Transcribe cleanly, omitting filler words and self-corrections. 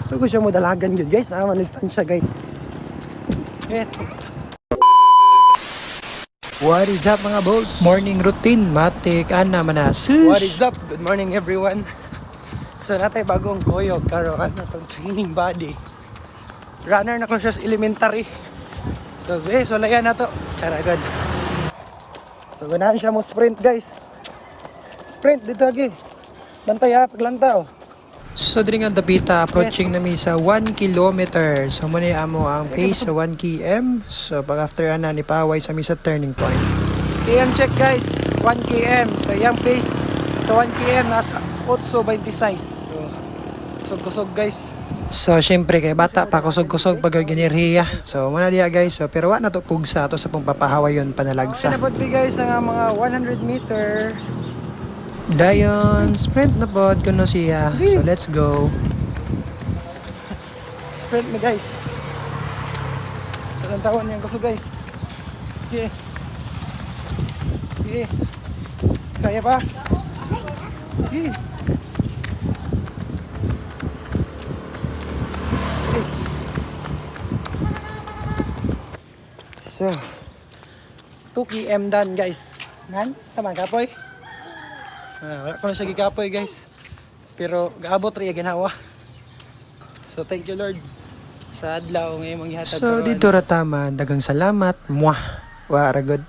Gusto ko siya mo dalagan yun guys. Manistan siya guys. What is up mga boss? Morning routine, matik, ana manasus. What is up? Good morning everyone. So natay bagong koyog karon natong training body. Runner na ko siya sa elementary. So so layan na to. Charagad. So ganahan siya mo sprint guys. Sprint dito lagi. Bantay ha, paglanta oh. So diri nga dapita approaching na mi sa 1 kilometer. So muna amo ang pace sa 1 km. So pag after ana ni paway sa mi sa turning point. KM check guys, 1 km. So yung pace sa 1 km nasa 8.26. So kusog guys. So syempre kay bata pa kusog-kusog pag ginirhiya. So muna diya guys. So pero wa na to pugsa to sa pagpapahawayon panalagsa. Nabot bi guys ang mga 100 meters. Dayon, sprint na pod kuno siya. So let's go. Sprint mo guys. Salang taon yan kusog guys. Okay. Okay. Kaya pa? Okay. Okay. So 2 km done guys. Man, sama kapoy. Wala ko na siya gigapoy guys. Pero gaabot rin yung ginawa. So thank you Lord sa adlaw ngayong manghihatag. So dito ra tama, dagang salamat. Mwah. Wa ra good.